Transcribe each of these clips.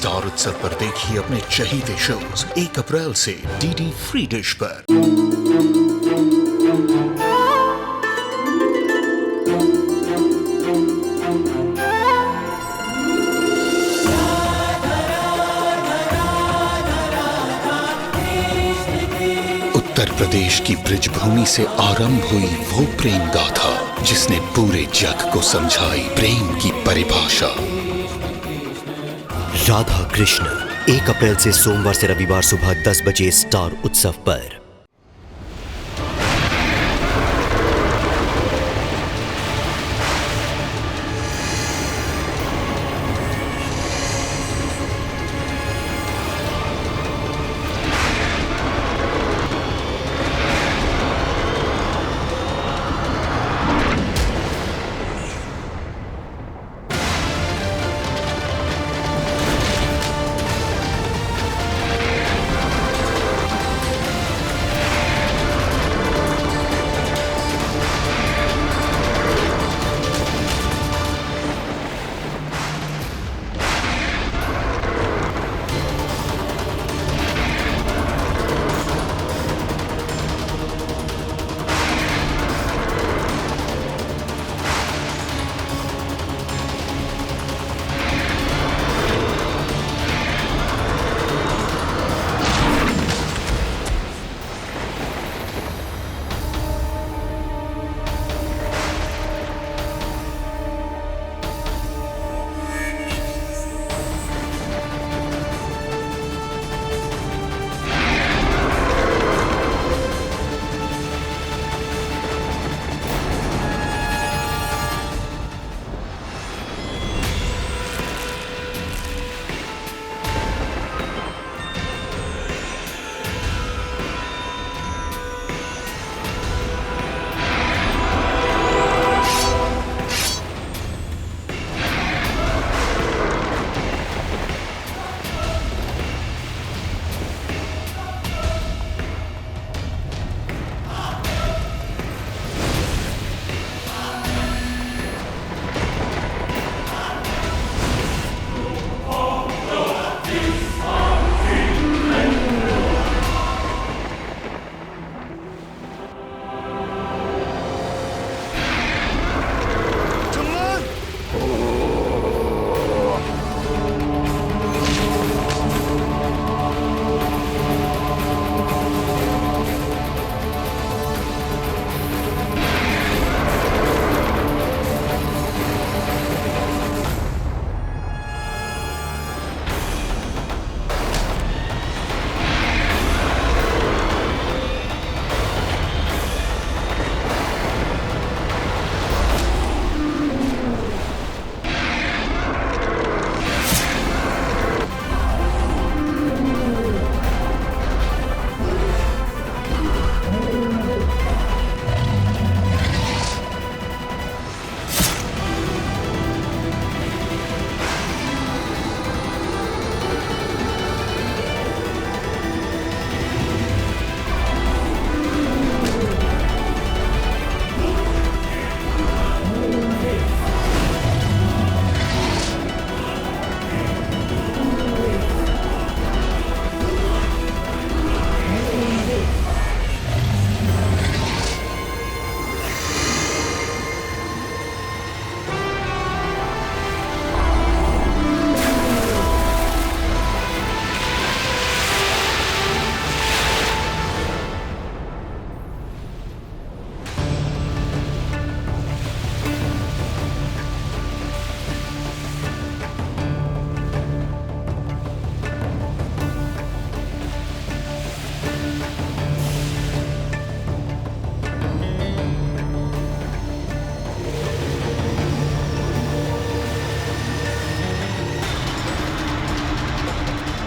Star उत्सव पर देखिए अपने चहीते शोज 1 अप्रैल से डीडी फ्री डिश पर। उत्तर प्रदेश की ब्रिजभूमि से आरंभ हुई वो प्रेम गाथा जिसने पूरे जग को समझाई प्रेम की परिभाषा। राधा कृष्ण 1 अप्रैल से सोमवार से रविवार सुबह 10 बजे स्टार उत्सव पर।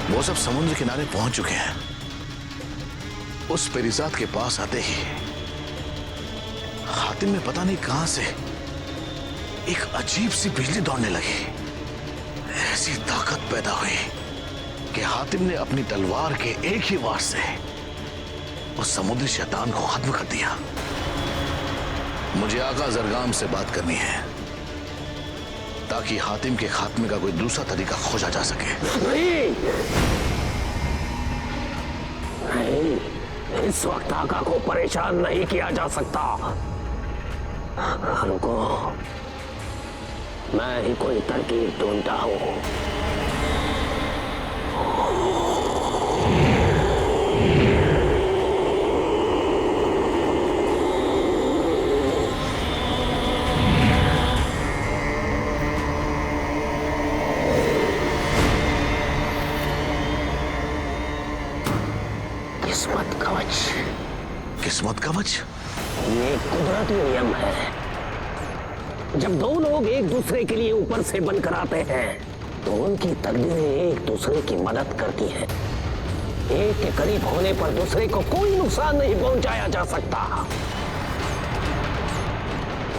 वो सब समुद्र किनारे पहुंच चुके हैं। उस पेरिजात के पास आते ही हातिम में पता नहीं कहां से एक अजीब सी बिजली दौड़ने लगी। ऐसी ताकत पैदा हुई कि हातिम ने अपनी तलवार के एक ही वार से उस समुद्री शैतान को खत्म कर दिया। मुझे आका जरगाम से बात करनी है। ताकि हातिम के खात्मे का कोई दूसरा तरीका खोजा जा सके। नहीं, इस वक्त आका को परेशान नहीं किया जा सकता। रुको, मैं ही कोई तरकीब ढूंढता हूं। किस्मत कवच। किस्मत कवच? ये कुदरती नियम है। जब दो लोग एक दूसरे के लिए ऊपर से बनकर आते हैं तो उनकी तकदीरें एक दूसरे की मदद करती हैं। एक के करीब होने पर दूसरे को कोई नुकसान नहीं पहुंचाया जा सकता।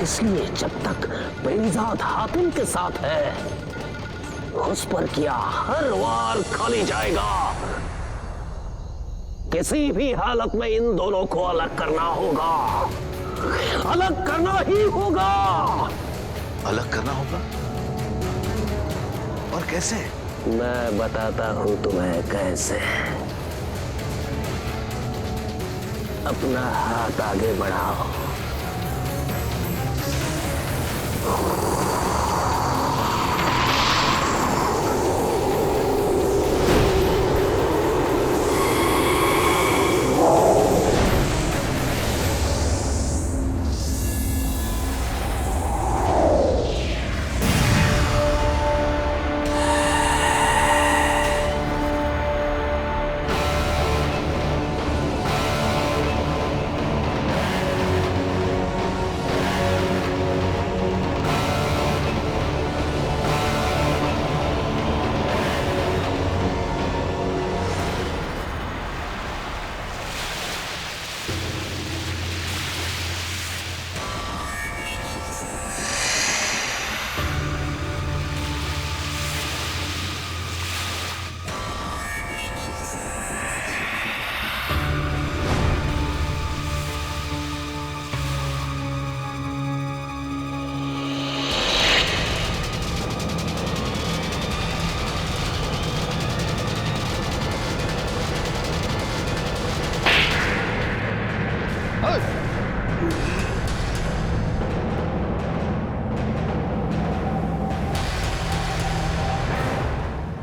इसलिए जब तक पेरीजाद हातिम के साथ है, उस पर किया हर वार खाली जाएगा। किसी भी हालत में इन दोनों को अलग करना होगा। अलग करना ही होगा। अलग करना होगा? और कैसे? मैं बताता हूं तुम्हें कैसे। अपना हाथ आगे बढ़ाओ।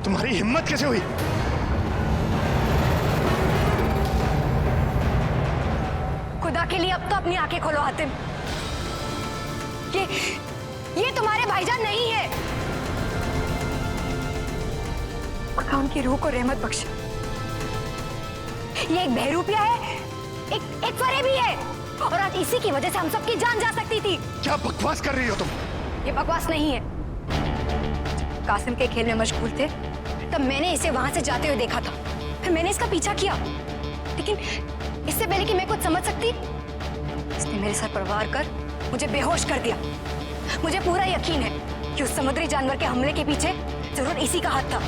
तुम्हारी हिम्मत कैसे हुई? खुदा के लिए अब तो अपनी आंखें खोलो हातिम। ये तुम्हारे भाईजान नहीं है। खुदा उनकी रूह को रहमत बख्शे। ये एक बहरूपिया है, एक फरेबी है, और आज इसी की वजह से हम सबकी जान जा सकती थी। क्या बकवास कर रही हो तुम? ये बकवास नहीं है। कासिम के खेल में मशगूल थे तब मैंने इसे वहां से जाते हुए देखा था। फिर मैंने इसका पीछा किया, लेकिन इससे पहले कि मैं कुछ समझ सकती, इसने मेरे सर पर वार कर मुझे बेहोश कर दिया। मुझे पूरा यकीन है कि उस समुद्री जानवर के हमले के पीछे जरूर इसी का हाथ था।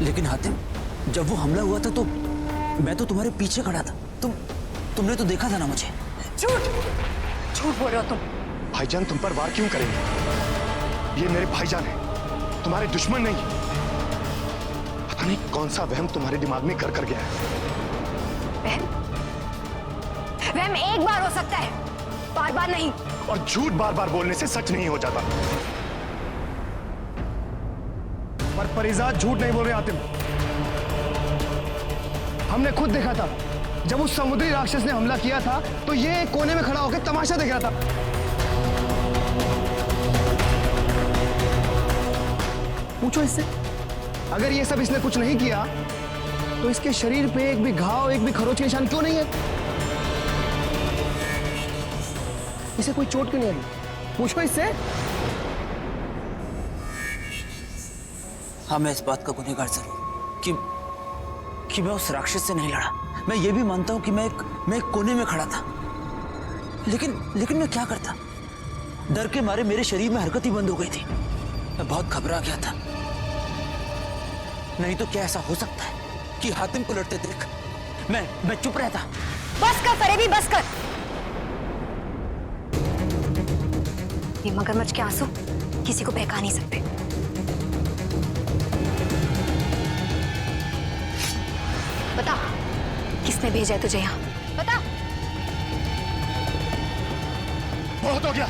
लेकिन हातिम, जब वो हमला हुआ था तो मैं तो तुम्हारे पीछे खड़ा था। तुमने तो देखा था ना मुझे। झूठ बोल रहे हो तुम। भाईजान तुम पर वार क्यों करेंगे? ये मेरे भाईजान है, तुम्हारे दुश्मन नहीं। पता नहीं कौन सा वहम तुम्हारे दिमाग में कर गया है। वहम एक बार हो सकता है, बार बार नहीं। और झूठ बार बार बोलने से सच नहीं हो जाता। पर परिजाद झूठ नहीं बोल रहे आतिम। हमने खुद देखा था जब उस समुद्री राक्षस ने हमला किया था तो ये एक कोने में खड़ा होकर तमाशा देख रहा था। पूछो इससे, अगर ये सब इसने कुछ नहीं किया तो इसके शरीर पे एक भी घाव, एक भी खरोच के निशान क्यों नहीं है? इसे कोई चोट क्यों नहीं आई? पूछो इससे। हाँ, मैं इस बात का गुनहगार जरूर कि मैं उस राक्षस से नहीं लड़ा। मैं ये भी मानता हूं कि मैं एक कोने में खड़ा था, लेकिन मैं क्या करता? डर के मारे मेरे शरीर में हरकत ही बंद हो गई थी। मैं बहुत घबरा गया था। नहीं तो क्या ऐसा हो सकता है कि हातिम को लड़ते देख मैं चुप रहता? बस कर फरेबी, बस कर। ये मगरमच्छ के आंसू किसी को बहका नहीं सकते। बता, किसने भेजा है तुझे यहाँ? बता। बहुत हो गया,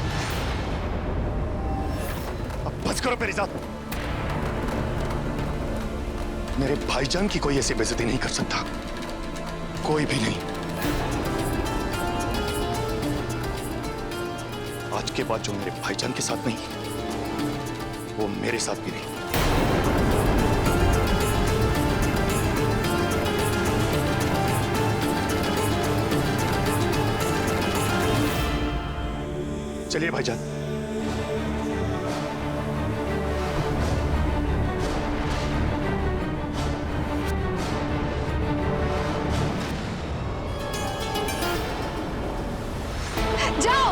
अब बस करो मेरी जात। मेरे भाईजान की कोई ऐसी बेइज्जती नहीं कर सकता, कोई भी नहीं। आज के बाद जो मेरे भाईजान के साथ नहीं, वो मेरे साथ भी नहीं। चलिए भाईजान। जाओ,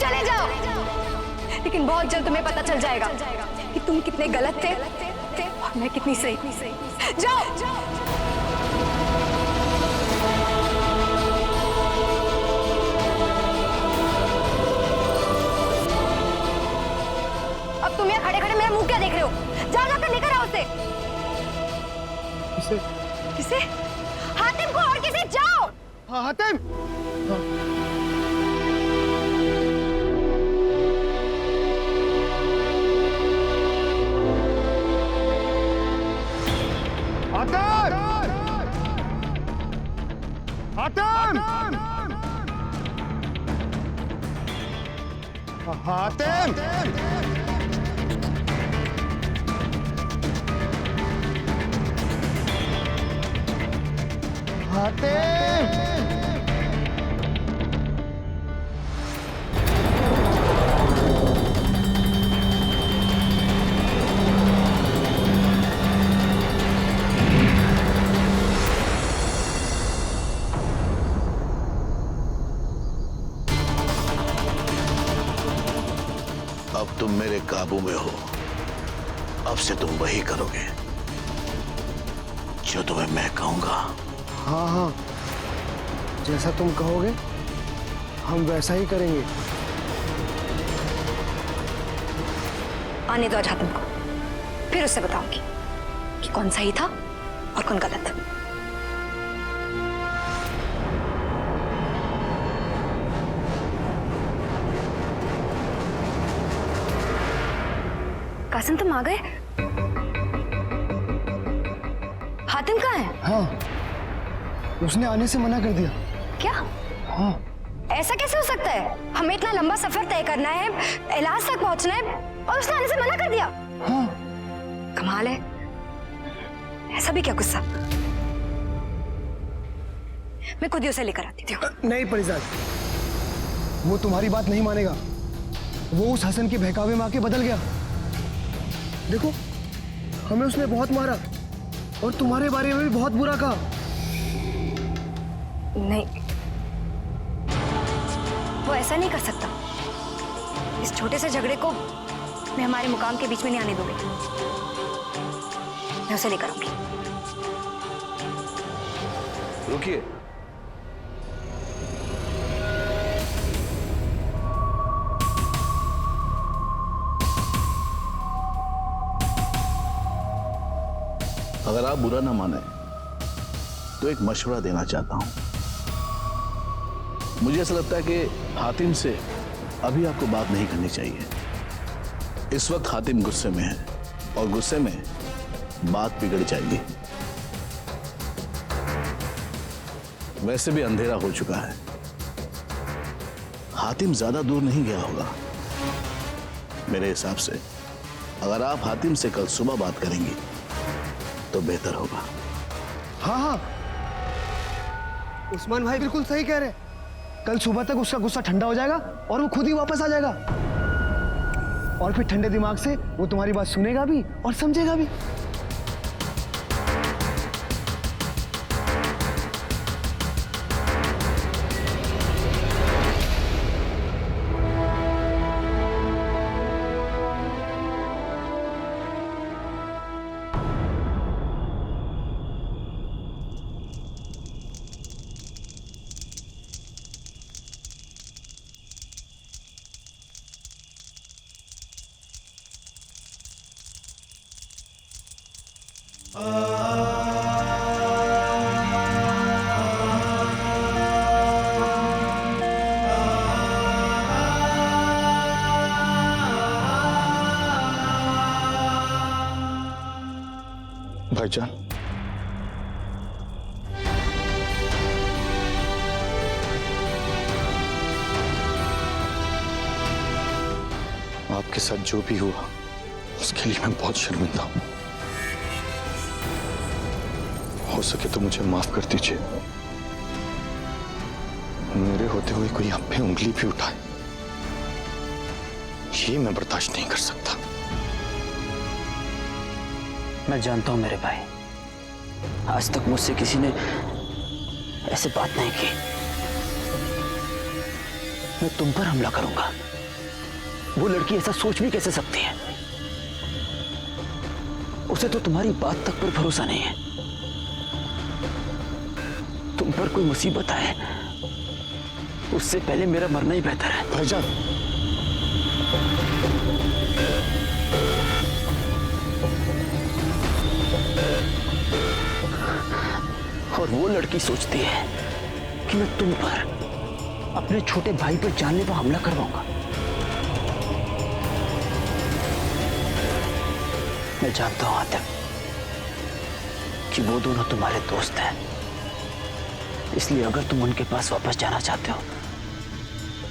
चले जाओ। लेकिन बहुत जल्द तुम्हें पता चल जाएगा कि तुम कितने गलत थे और मैं कितनी सही। जाओ। अब तुम यहाँ खड़े खड़े मेरा मुंह क्या देख रहे हो? जाओ, जाकर लेकर आओ उसे। किसे? हातिम को और किसे? जाओ। हातिम। हातिम! अब तुम मेरे काबू में हो। अब से तुम वही करोगे जो तुम्हें मैं कहूंगा। हाँ हाँ, जैसा तुम कहोगे हम वैसा ही करेंगे। आने दो आज हातिम को, फिर उससे बताऊंगी कि कौन सही था और कौन गलत। कासिम, तुम आ गए? हातिम कहाँ है? हाँ, उसने आने से मना कर दिया। क्या? हाँ। ऐसा कैसे हो सकता है? हमें इतना लंबा सफर तय करना है, इलाज तक पहुंचना है और उसने आने से मना कर दिया। हाँ। कमाल है, ऐसा भी क्या गुस्सा? मैं खुद ही उसे लेकर आती हूँ। नहीं परिजात, वो तुम्हारी बात नहीं मानेगा। वो उस हसन के बहकावे में आके बदल गया। देखो, हमें उसने बहुत मारा और तुम्हारे बारे में भी बहुत बुरा कहा। नहीं, वो ऐसा नहीं कर सकता। इस छोटे से झगड़े को मैं हमारे मुकाम के बीच में नहीं आने दूंगी। मैं उसे लेकर आऊंगी। रुकिए। अगर आप बुरा ना माने तो एक मशवरा देना चाहता हूं। मुझे ऐसा लगता है कि हातिम से अभी आपको बात नहीं करनी चाहिए। इस वक्त हातिम गुस्से में है और गुस्से में बात बिगड़ जाएगी। वैसे भी अंधेरा हो चुका है, हातिम ज्यादा दूर नहीं गया होगा। मेरे हिसाब से अगर आप हातिम से कल सुबह बात करेंगी तो बेहतर होगा। हाँ हाँ, उस्मान भाई बिल्कुल सही कह रहे। कल सुबह तक उसका गुस्सा ठंडा हो जाएगा और वो खुद ही वापस आ जाएगा। और फिर ठंडे दिमाग से वो तुम्हारी बात सुनेगा भी और समझेगा भी। भाईजान, आपके साथ जो भी हुआ उसके लिए मैं बहुत शर्मिंदा हूं। हो सके तो मुझे माफ कर दीजिए। मेरे होते हुए कोई आप पे उंगली भी उठाए, ये मैं बर्दाश्त नहीं कर सकता। मैं जानता हूं मेरे भाई, आज तक मुझसे किसी ने ऐसे बात नहीं की। मैं तुम पर हमला करूंगा, वो लड़की ऐसा सोच भी कैसे सकती है? उसे तो तुम्हारी बात तक पर भरोसा नहीं है। तुम पर कोई मुसीबत आए उससे पहले मेरा मरना ही बेहतर है। भाईजान, और वो लड़की सोचती है कि मैं तुम पर, अपने छोटे भाई पर जानलेवा हमला करवाऊंगा। मैं जानता हूं आतिफ कि वो दोनों तुम्हारे दोस्त हैं, इसलिए अगर तुम उनके पास वापस जाना चाहते हो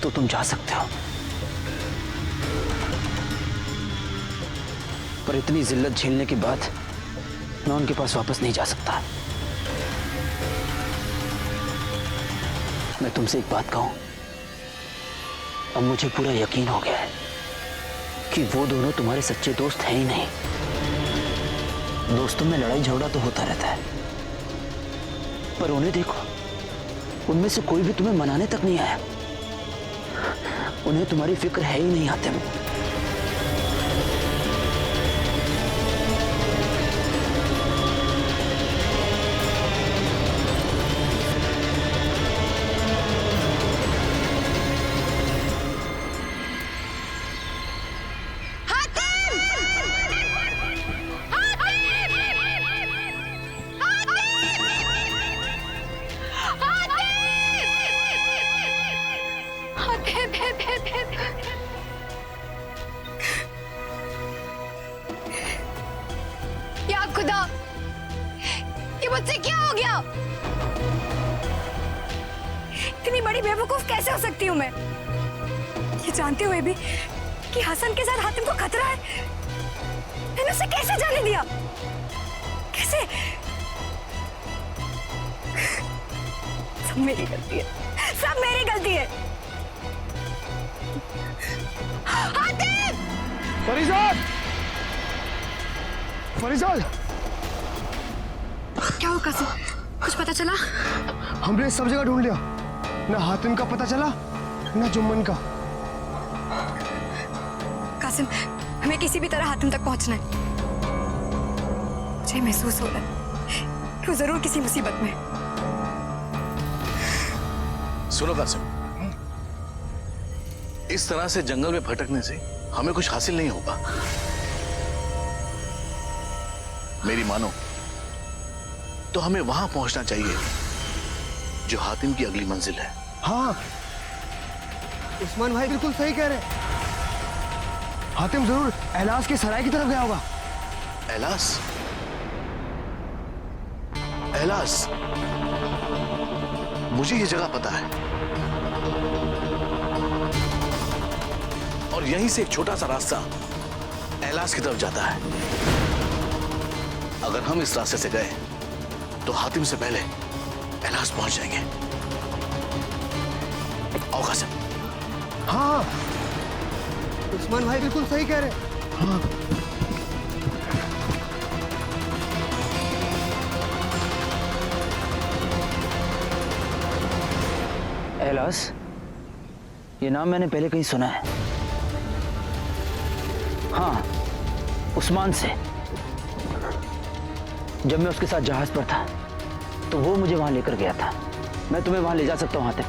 तो तुम जा सकते हो, पर इतनी जिल्लत झेलने के बाद मैं उनके पास वापस नहीं जा सकता। मैं तुमसे एक बात कहूं, अब मुझे पूरा यकीन हो गया है कि वो दोनों तुम्हारे सच्चे दोस्त हैं ही नहीं। दोस्तों में लड़ाई झगड़ा तो होता रहता है, पर उन्हें देखो, उनमें से कोई भी तुम्हें मनाने तक नहीं आया। उन्हें तुम्हारी फिक्र है ही नहीं आतिम। या खुदा, ये मुझसे क्या हो गया? इतनी बड़ी बेवकूफ कैसे हो सकती हूँ मैं? ये जानते हुए भी कि हसन के साथ हातिम को खतरा है, मैंने उसे कैसे जाने दिया? कैसे? सब मेरी गलती है, सब मेरी गलती है। हातिम! फरीजाद! फरीजाद! क्या हुआ कासिम? कुछ पता चला? हमने सब जगह ढूंढ लिया, ना हातिम का पता चला ना जुम्मन का। कासिम, हमें किसी भी तरह हातिम तक पहुंचना है। मुझे महसूस हो रहा है कि वो जरूर किसी मुसीबत में है। सुनो कासिम, इस तरह से जंगल में भटकने से हमें कुछ हासिल नहीं होगा। मेरी मानो तो हमें वहां पहुंचना चाहिए जो हातिम की अगली मंजिल है। हाँ, उस्मान भाई बिल्कुल सही कह रहे हैं। हातिम जरूर एलास के सराय की तरफ गया होगा। एलास? एलास? मुझे ये जगह पता है, और यहीं से एक छोटा सा रास्ता एलास की तरफ जाता है। अगर हम इस रास्ते से गए तो हातिम से पहले एलास पहुंच जाएंगे। आओ कासिम। हाँ, उस्मान भाई बिल्कुल सही कह रहे हैं। हाँ। एलास, ये नाम मैंने पहले कहीं सुना है। हाँ, उस्मान से। जब मैं उसके साथ जहाज पर था तो वो मुझे वहां लेकर गया था। मैं तुम्हें वहां ले जा सकता हूं हातिम,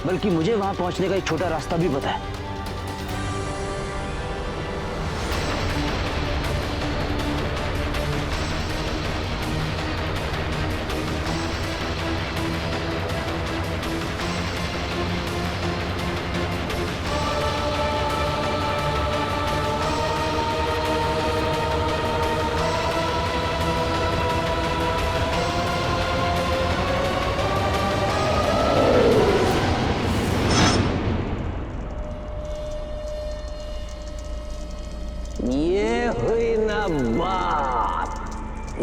बल्कि मुझे वहां पहुंचने का एक छोटा रास्ता भी पता है।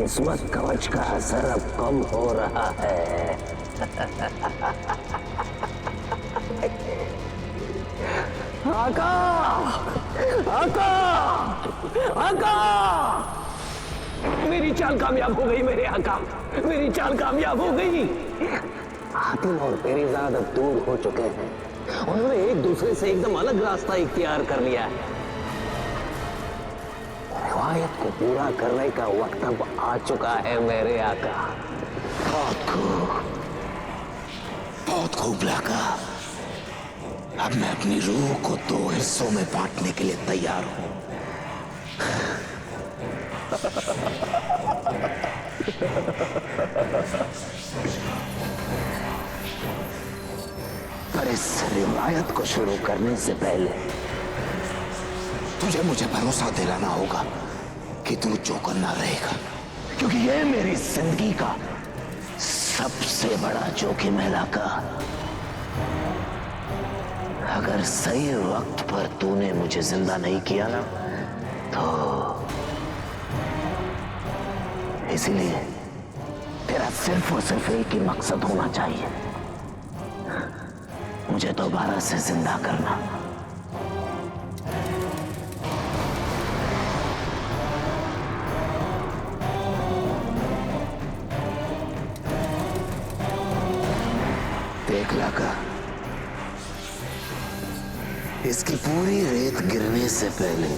किस्मत कवच का असर अब कम हो रहा है। आका! आका! आका! मेरी चाल कामयाब हो गई मेरे आका, मेरी चाल कामयाब हो गई। हातिम और पेरीजाद अब दूर हो चुके हैं। उन्होंने एक दूसरे से एकदम अलग रास्ता इख्तियार कर लिया है। रिवायत को पूरा करने का वक्त अब आ चुका है मेरे आका। बहुत खूब लाका। अब मैं अपनी रूह को 2 हिस्सों में बांटने के लिए तैयार हूं। पर इस रिवायत को शुरू करने से पहले तुझे मुझे भरोसा दिलाना होगा कि तू जो करना रहेगा, क्योंकि ये मेरी जिंदगी का सबसे बड़ा जोखिम है लाका। अगर सही वक्त पर तूने मुझे जिंदा नहीं किया ना, तो इसीलिए तेरा सिर्फ और सिर्फ एक ही मकसद होना चाहिए, मुझे दोबारा से जिंदा करना। देख लाका, इसकी पूरी रेत गिरने से पहले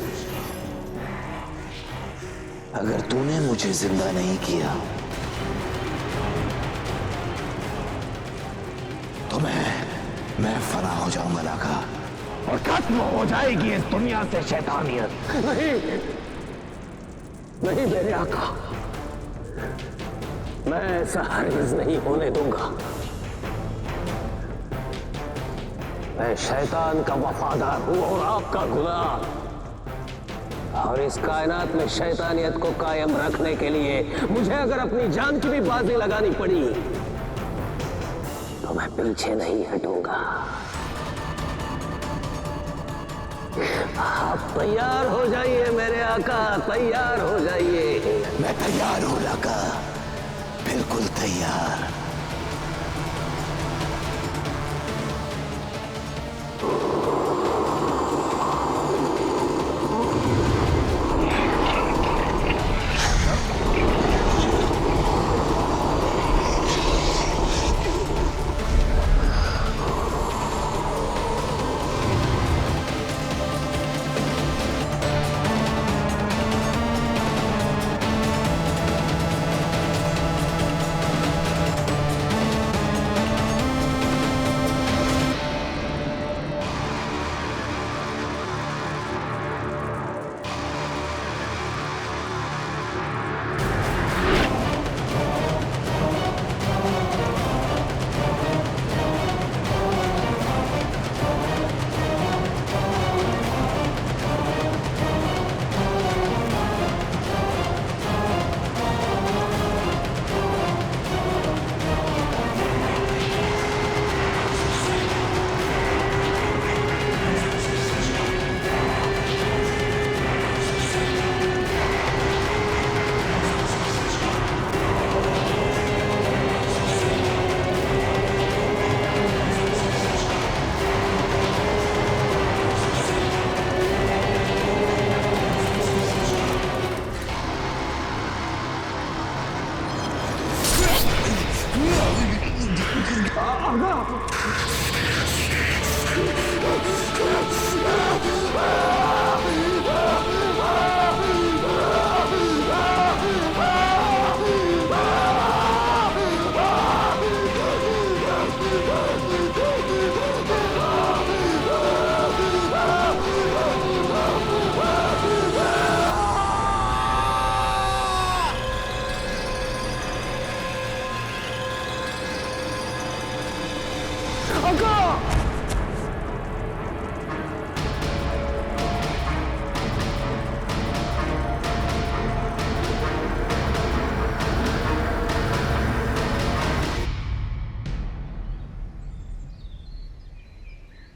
अगर तूने मुझे जिंदा नहीं किया तो मैं फना हो जाऊंगा लाका, और खत्म हो जाएगी इस दुनिया से शैतानियत। नहीं, नहीं मेरे आका, मैं ऐसा हरगिज़ नहीं होने दूंगा। मैं शैतान का वफादार हूं और आपका गुलाम, और इस कायनात में शैतानियत को कायम रखने के लिए मुझे अगर अपनी जान की भी बाजी लगानी पड़ी तो मैं पीछे नहीं हटूंगा। आप तैयार हो जाइए मेरे आका, तैयार हो जाइए। मैं तैयार हूं लाका, बिल्कुल तैयार।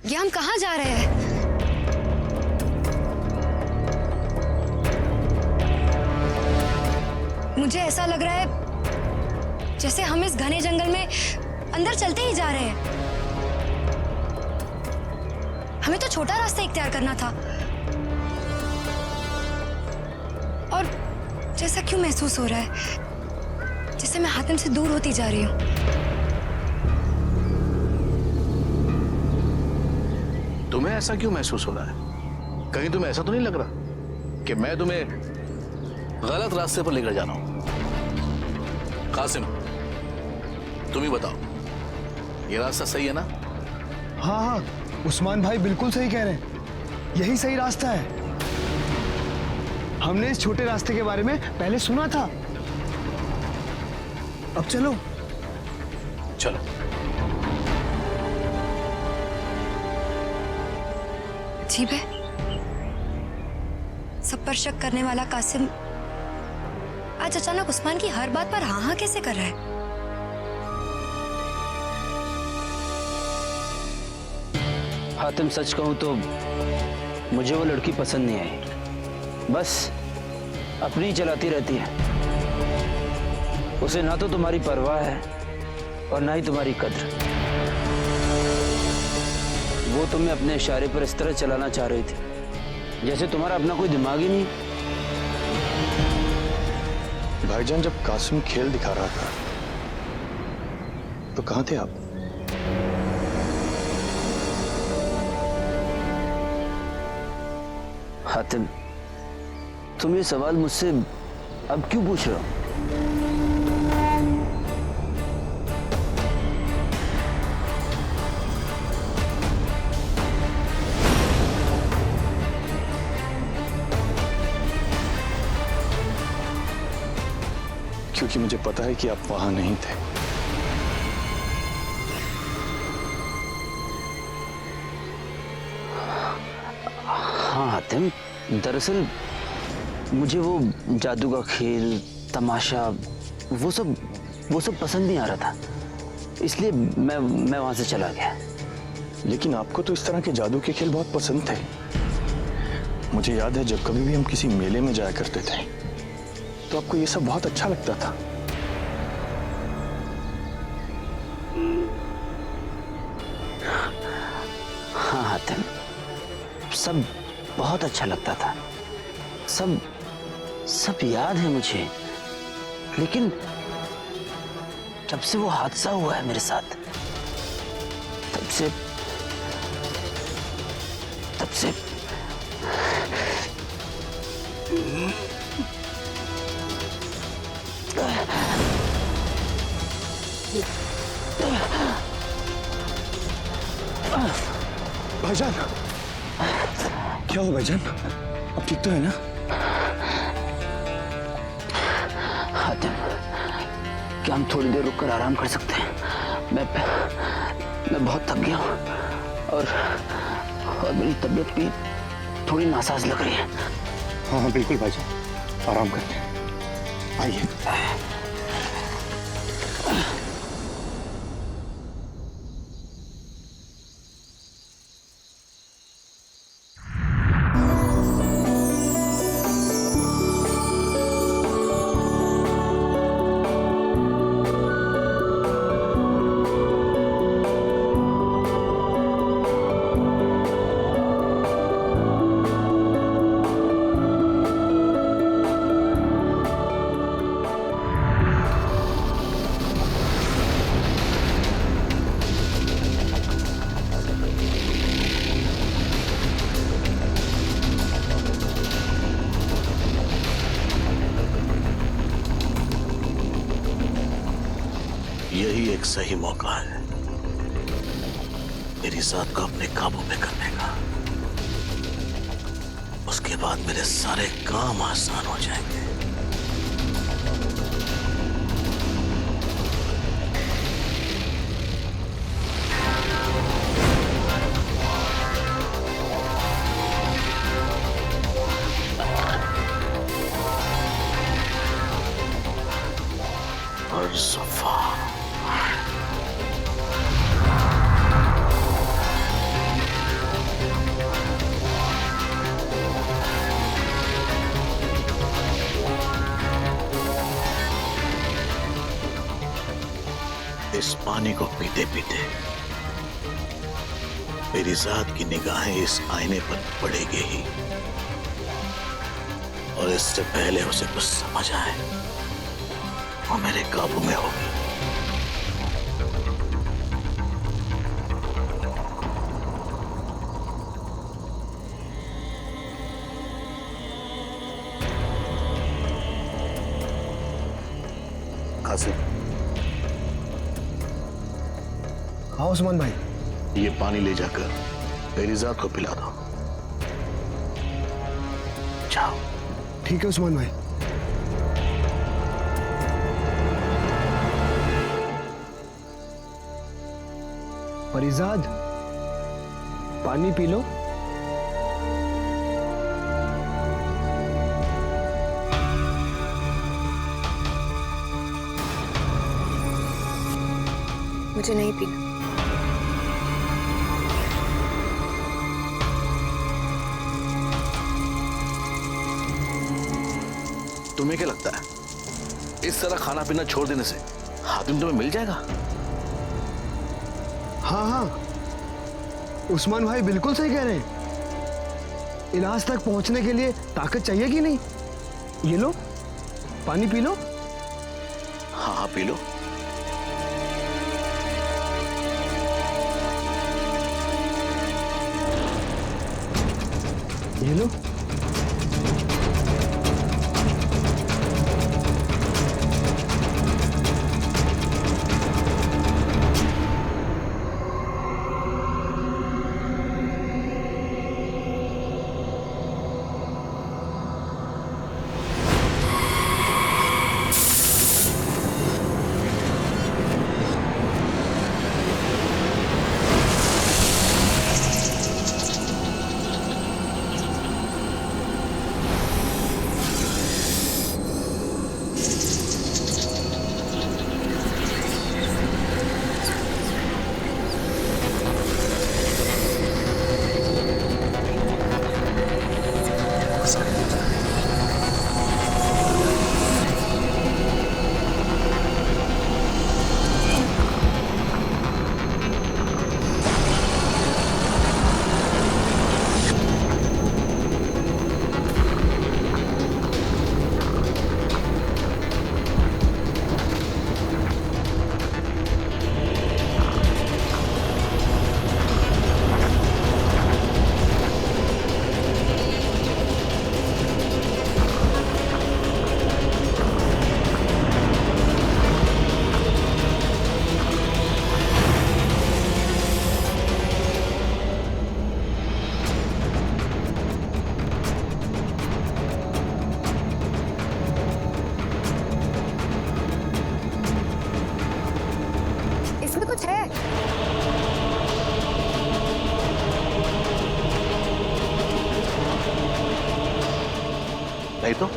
ये हम कहाँ जा रहे हैं? मुझे ऐसा लग रहा है जैसे हम इस घने जंगल में अंदर चलते ही जा रहे हैं। हमें तो छोटा रास्ता इख्तियार करना था। और जैसा क्यों महसूस हो रहा है जैसे मैं हातिम से दूर होती जा रही हूँ। तुम्हें ऐसा क्यों महसूस हो रहा है? कहीं तुम्हें ऐसा तो नहीं लग रहा कि मैं तुम्हें गलत रास्ते पर लेकर जा रहा हूं? कासिम, तुम ही बताओ, ये रास्ता सही है ना? हाँ हाँ, उस्मान भाई बिल्कुल सही कह रहे हैं, यही सही रास्ता है। हमने इस छोटे रास्ते के बारे में पहले सुना था। अब चलो। चलो। अजीब है, सब पर शक करने वाला कासिम आज अचानक उस्मान की हर बात पर हाँ हाँ कैसे कर रहा है? हातिम, सच कहूं तो मुझे वो लड़की पसंद नहीं आई। बस अपनी ही चलाती रहती है। उसे ना तो तुम्हारी परवाह है और ना ही तुम्हारी कद्र। वो तुम्हें अपने इशारे पर इस तरह चलाना चाह रही थी जैसे तुम्हारा अपना कोई दिमाग ही नहीं। भाईजान, जब कासिम खेल दिखा रहा था तो कहां थे आप? हातिम, तुम ये सवाल मुझसे अब क्यों पूछ रहे हो? क्योंकि मुझे पता है कि आप वहां नहीं थे। हाँ हातिम, दरअसल मुझे वो जादू का खेल, तमाशा, वो सब पसंद नहीं आ रहा था, इसलिए मैं वहां से चला गया। लेकिन आपको तो इस तरह के जादू के खेल बहुत पसंद थे। मुझे याद है जब कभी भी हम किसी मेले में जाया करते थे तो आपको ये सब बहुत अच्छा लगता था। हाँ हातिम, सब बहुत अच्छा लगता था। सब याद है मुझे। लेकिन जब से वो हादसा हुआ है मेरे साथ, तब से भाईजान, क्या हो भाईजान? अब ठीक तो है ना? हातिम, क्या हम थोड़ी देर रुककर आराम कर सकते हैं? मैं बहुत थक गया हूँ और मेरी तबीयत भी थोड़ी नासाज लग रही है। हाँ हाँ बिल्कुल भाईजान, आराम करते हैं। आइए। यही एक सही मौका है मेरी जात को अपने काबू में करने का। उसके बाद मेरे सारे काम आसान हो जाएंगे। और सफा इस पानी को पीते पीते मेरी जात की निगाहें इस आईने पर पड़ेगी ही, और इससे पहले उसे कुछ समझ आए वो मेरे काबू में होगी। कासिम, हाँ उस्मान भाई। ये पानी ले जाकर मेरी जात को पिला दो। जाओ। ठीक है उस्मान भाई। परिजाद, पानी पी लो। मुझे नहीं पीना। तुम्हें क्या लगता है इस तरह खाना पीना छोड़ देने से हातिम तुम्हें मिल जाएगा? हाँ हाँ, उस्मान भाई बिल्कुल सही कह रहे हैं। इलाज तक पहुंचने के लिए ताकत चाहिए कि नहीं? ये लो, पानी पी लो। हाँ हाँ, पी लो। ये लो। नहीं तो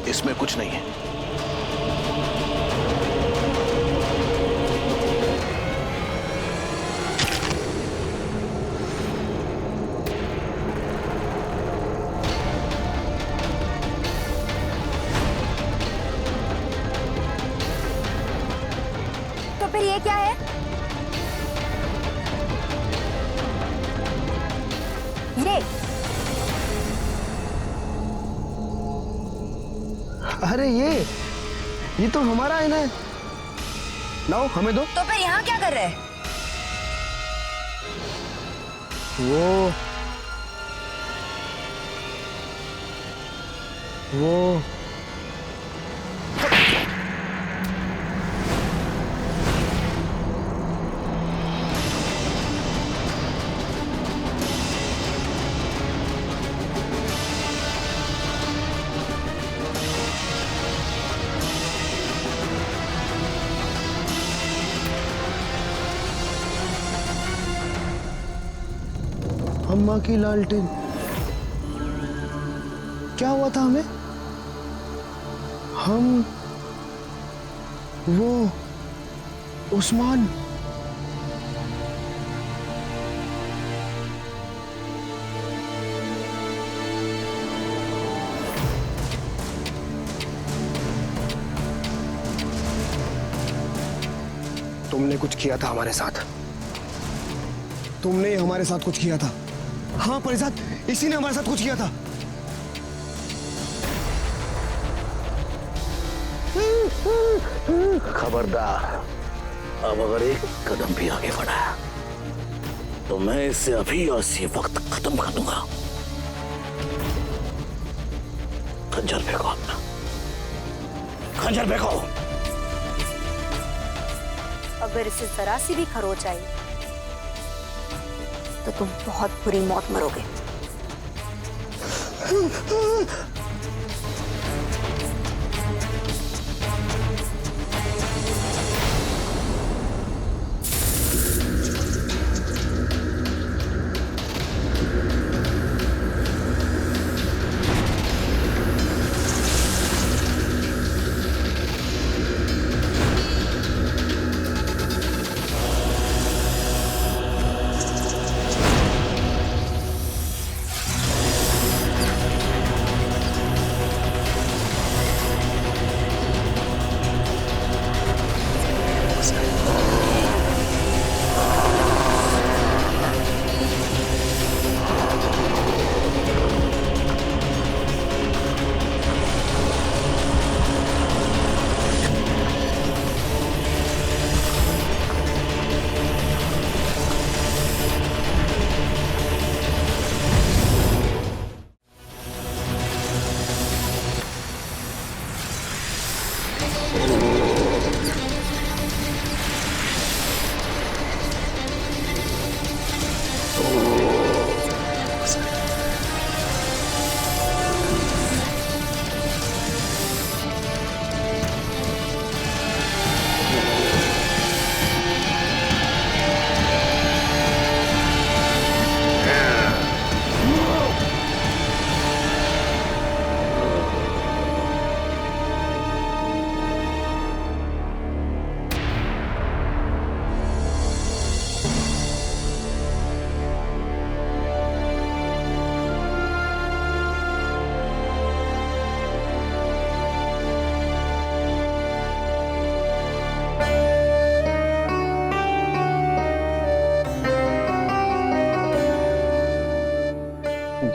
इसमें कुछ नहीं है। तो फिर ये क्या है? ये अरे ये तो हमारा आईना है। लाओ हमें दो। तो फिर यहाँ क्या कर रहे हैं? वो अम्मा की लालटेन। क्या हुआ था हमें? हम वो उस्मान तुमने कुछ किया था हमारे साथ। तुमने ही हमारे साथ कुछ किया था। हाँ परिजात, इसी ने हमारे साथ कुछ किया था। खबरदार, अब अगर एक कदम भी आगे बढ़ा तो मैं इसे अभी और इसी वक्त खत्म कर दूंगा। खंजर फेंको अपना, खंजर फेंको। अगर इसे जरा सी भी खरोच आई तो तुम बहुत बुरी मौत मरोगे।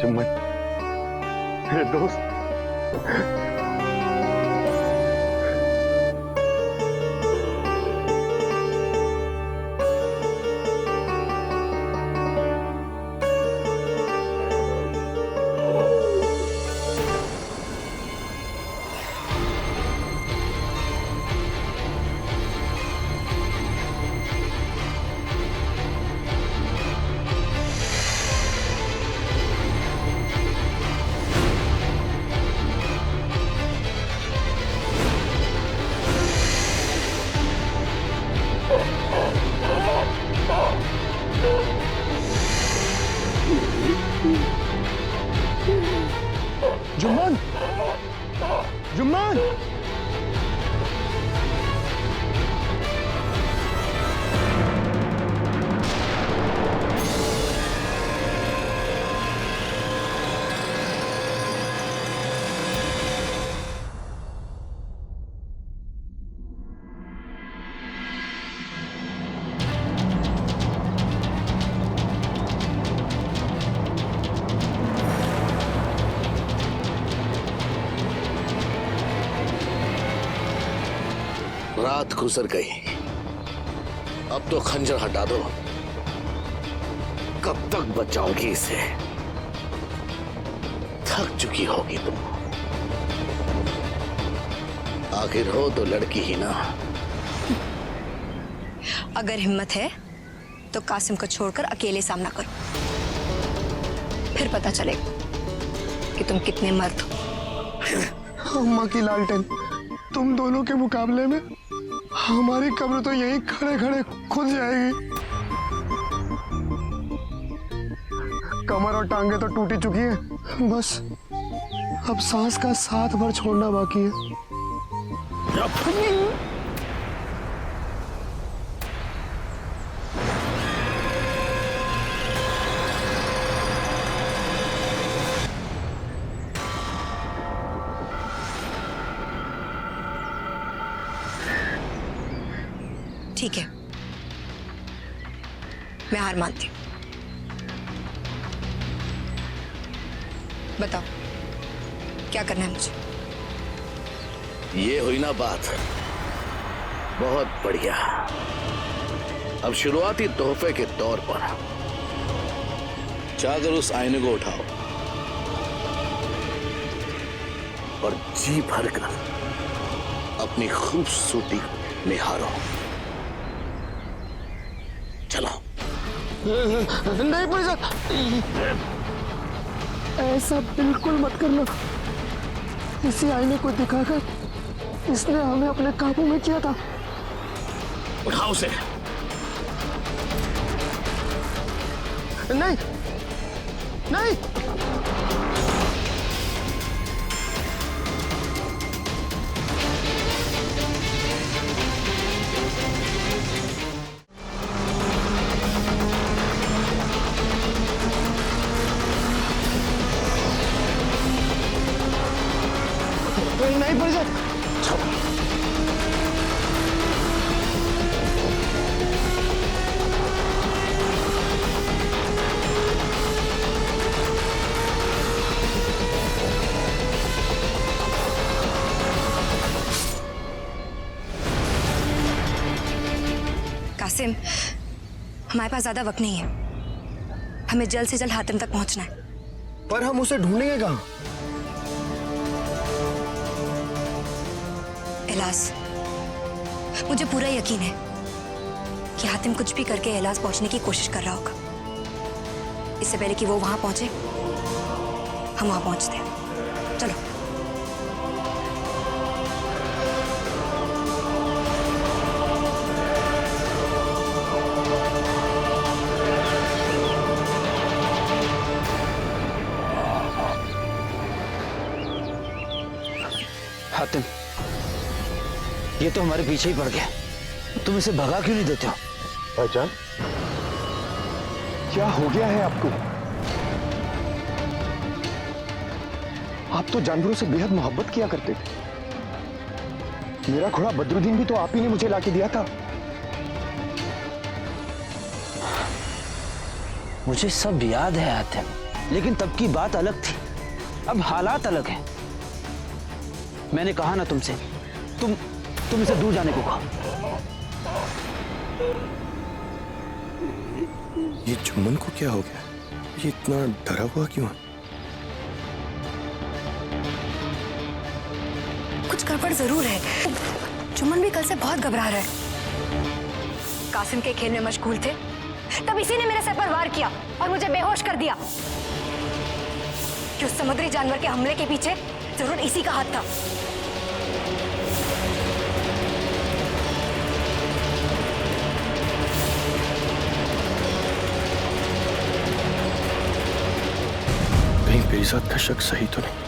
जुम्मन, मेरे दोस्त, जुम्मन, जुम्मन। रात गुजर गई, अब तो खंजर हटा दो। कब तक बचाओगी इसे? थक चुकी होगी तुम। आखिर हो तो लड़की ही ना। अगर हिम्मत है तो कासिम को छोड़कर अकेले सामना करो, फिर पता चलेगा कि तुम कितने मर्द हो। अम्मा की लालटेन, तुम दोनों के मुकाबले में हमारी कब्र तो यहीं खड़े खड़े खुद जाएगी। कमर और टांगे तो टूटी चुकी है, बस अब सांस का साथ भर छोड़ना बाकी है। ठीक है, मैं हार मानती हूँ। बताओ क्या करना है मुझे? ये हुई ना बात, बहुत बढ़िया। अब शुरुआती तोहफे के तौर पर जाकर उस आईने को उठाओ और जी भर कर अपनी खूबसूरती निहारो। चलो। नहीं भाई साहब, ऐसा बिल्कुल मत करना। इसी आईने को दिखाकर इसने हमें अपने काबू में किया था। उठाओ उसे। नहीं नहीं, नहीं भाई साहब। कासिम, हमारे पास ज्यादा वक्त नहीं है। हमें जल्द से जल्द हातिम तक पहुंचना है। पर हम उसे ढूंढेंगे कहाँ? एलास, मुझे पूरा यकीन है कि हातिम कुछ भी करके एलास पहुंचने की कोशिश कर रहा होगा। इससे पहले कि वो वहां पहुंचे, हम वहां पहुंचते हैं। चलो। हातिम, ये तो हमारे पीछे ही पड़ गया। तुम इसे भगा क्यों नहीं देते हो? भाईजान, क्या हो गया है आपको? आप तो जानवरों से बेहद मोहब्बत किया करते थे। मेरा घोड़ा बदरुद्दीन भी तो आप ही ने मुझे लाके दिया था। मुझे सब याद है हातिम, लेकिन तब की बात अलग थी। अब हालात अलग हैं। मैंने कहा ना तुमसे, तुम इसे दूर जाने को कहा। ये चुम्बन को क्या हो गया? ये इतना डरा हुआ क्यों है? कुछ गड़बड़ जरूर है। चुमन भी कल से बहुत घबरा रहा है। कासिम के खेल में मशगूल थे, तब इसी ने मेरे सर पर वार किया और मुझे बेहोश कर दिया। कि उस समुद्री जानवर के हमले के पीछे जरूर इसी का हाथ था। कहीं मेरे साथ का शक सही तो नहीं?